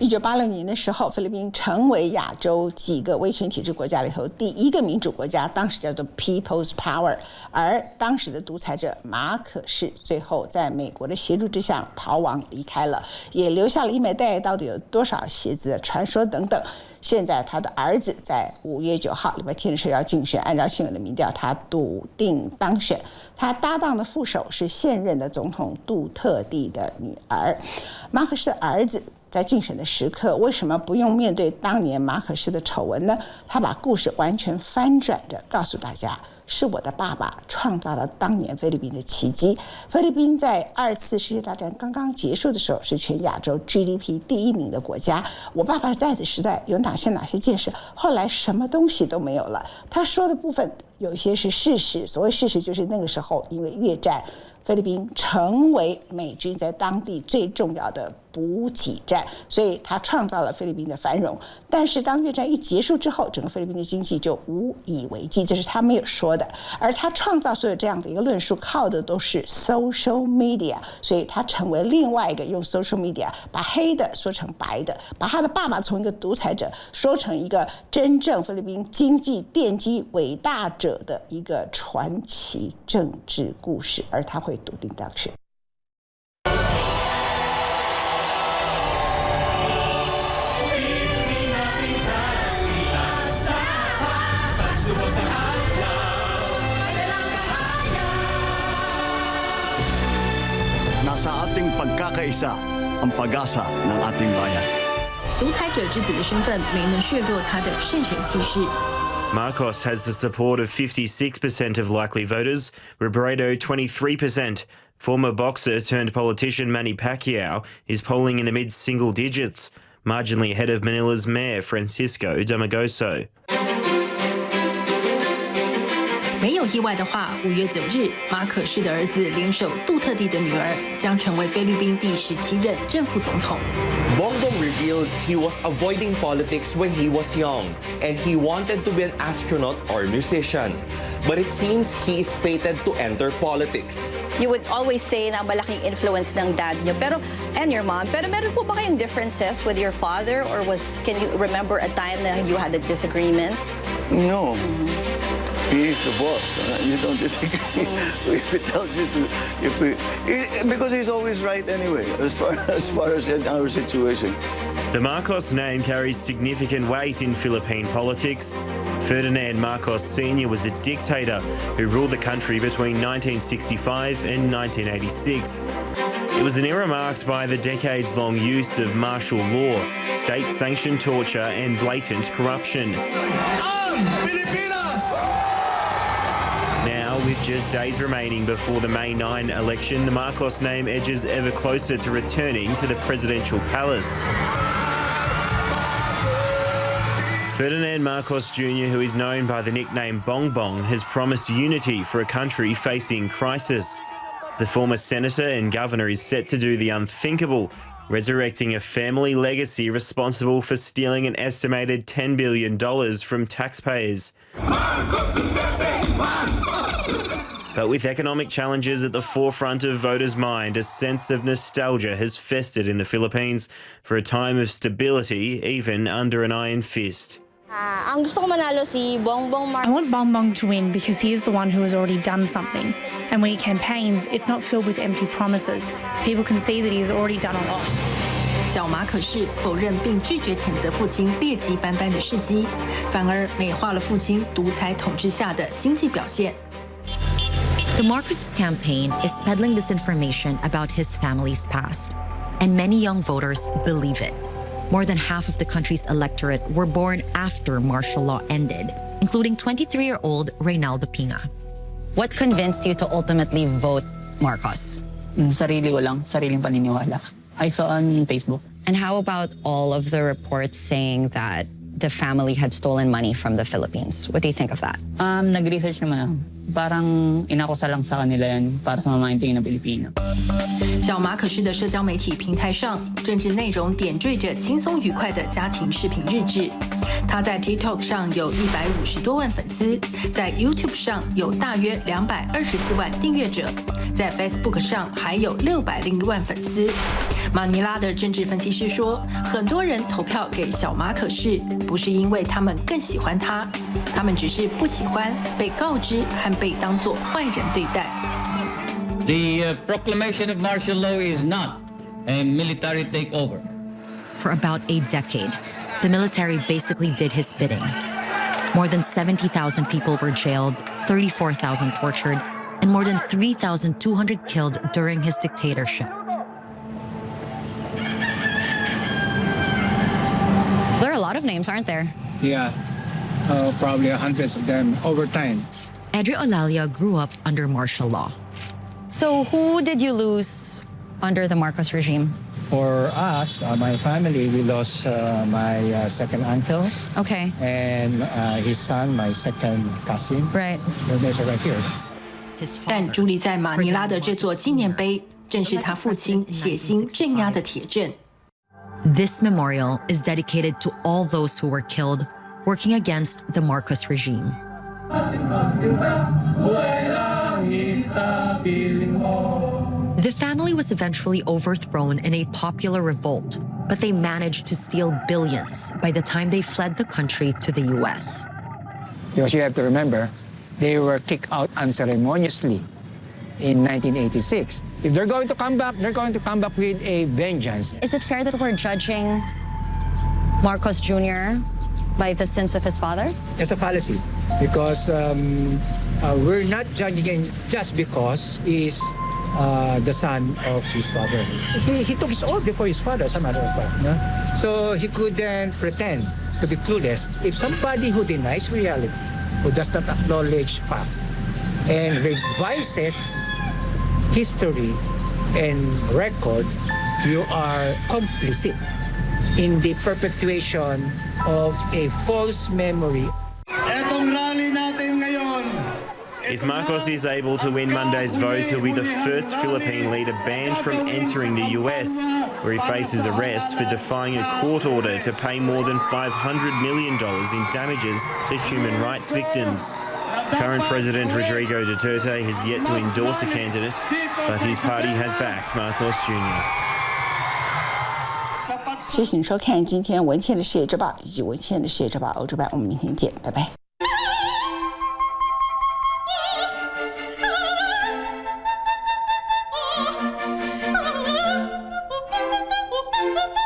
1980年的时候，菲律宾成为亚洲几个威权体制国家里头第一个民主国家，当时叫做 People's Power。而当时的独裁者马可仕最后在美国的协助之下逃亡离开了，也留下了一枚带到底有多少鞋子的传说等等。现在他的儿子在5月9号礼拜天的时候要竞选，按照新闻的民调，他笃定当选。他搭档的副手是现任的总统杜特地的女儿。马可仕的儿子在竞选的时刻，为什么不用面对当年马可仕的丑闻呢？他把故事完全翻转着告诉大家，是我的爸爸创造了当年菲律宾的奇迹。菲律宾在2次世界大战刚刚结束的时候，是全亚洲 GDP 第1名的国家。我爸爸在的时代有哪些建设，后来什么东西都没有了。他说的部分有一些是事实，所谓事实就是那个时候因为越战，菲律宾成为美军在当地最重要的补给站，所以他创造了菲律宾的繁荣。但是当越战一结束之后，整个菲律宾的经济就无以为继，这是他没有说的。而他创造所有这样的一个论述，靠的都是 social media， 所以他成为另外一个用 social media 把黑的说成白的，把他的爸爸从一个独裁者说成一个真正菲律宾经济奠基伟大者的一个传奇政治故事，而他会笃定当选。Nasa ating pagkakaisa ang pag-asa ng ating bayan. 独裁者之子的身份没能削弱他的胜选气势。Marcos has the support of 56% of likely voters, Robredo 23%. Former boxer turned politician Manny Pacquiao is polling in the mid-single digits, marginally ahead of Manila's mayor Francisco Damagoso. 没有意外的话，5月9日，马可仕的儿子联手杜特地的女儿，将成为菲律宾第17任正副总统。Bongbong revealed he was avoiding politics when he was young, and he wanted to be an astronaut or musician. But it seems he is fated to enter politics. You would always say na malaking influence ng dad niyo, and your mom. Pero meron po ba kayong differences with your father, or can you remember a time na you had a disagreement? No. He's the boss. You don't disagree if he tells you to. Because he's always right anyway, as far as in our situation. The Marcos name carries significant weight in Philippine politics. Ferdinand Marcos Sr. was a dictator who ruled the country between 1965 and 1986. It was an era marked by the decades-long use of martial law, state-sanctioned torture and blatant corruption. Now, with just days remaining before the May 9 election, the Marcos name edges ever closer to returning to the presidential palace. Ferdinand Marcos Jr., who is known by the nickname Bong Bong, has promised unity for a country facing crisis. The former senator and governor is set to do the unthinkable, resurrecting a family legacy responsible for stealing an estimated $10 billion from taxpayers. But with economic challenges at the forefront of voters' mind, a sense of nostalgia has festered in the Philippines for a time of stability, even under an iron fist. I want Bong Bong to win because he is the one who has already done something. And when he campaigns, it's not filled with empty promises. People can see that he has already done a lot. 小马可仕否认并拒绝谴责父亲劣迹斑斑的事迹，反而美化了父亲独裁统治下的经济表现。The Marcos campaign is peddling disinformation about his family's past, and many young voters believe it. More than half of the country's electorate were born after martial law ended, including 23-year-old Reynaldo Pina. What convinced you to ultimately vote Marcos? Sarili ko lang, sariling paniniwala. I saw on Facebook. And how about all of the reports saying that the family had stolen money from the Philippines? What do you think of that? Nag-research naman ako. Parang inakusa lang sa kanila yan para sa mamaintingin ng Pilipino. 小马可仕的社交媒体平台上，政治内容点缀着轻松愉快的家庭视频日志。他在 TikTok 上有150多万粉丝，在 YouTube 上有大约224万订阅者。在 Facebook 上还有601万粉丝。马尼拉的政治分析师说，很多人投票给小马可仕，不是因为他们更喜欢他，他们只是不喜欢被告知和被当作坏人对待。The proclamation of martial law is not a military takeover. For about a decade, the military basically did his bidding. More than 70,000 people were jailed, 34,000 tortured, and more than 3,200 killed during his dictatorship. There are a lot of names, aren't there? Yeah, probably hundreds of them over time. Andrea Olalia grew up under martial law. So who did you lose under the Marcos regime? For us, my family, we lost my second uncle. Okay. And his son, my second cousin. Right. They're right here. 但伫立在马尼拉的这座纪念碑，正是他父亲血腥镇压的铁证。This memorial is dedicated to all those who were killed working against the Marcos regime. The family was eventually overthrown in a popular revolt, but they managed to steal billions by the time they fled the country to the U.S. Because you have to remember, they were kicked out unceremoniously in 1986. If they're going to come back, they're going to come back with a vengeance. Is it fair that we're judging Marcos Jr. by the sins of his father? It's a fallacy because we're not judging him just because he's the son of his father. He took his oath before his father, as a matter of fact. No? So he couldn't pretend to be clueless. If somebody who denies reality, who does not acknowledge fact, and revises history and record, you are complicit in the perpetuation of a false memory. If Marcos is able to win Monday's vote, he'll be the first Philippine leader banned from entering the US, where he faces arrest for defying a court order to pay more than $500 million in damages to human rights victims. Current President Rodrigo Duterte has yet to endorse a candidate, but his party has backed Marcos Jr. 谢谢你收看今天文茜的世界周报以及文茜的世界周报欧洲版，我们明天见，拜拜。Thank you.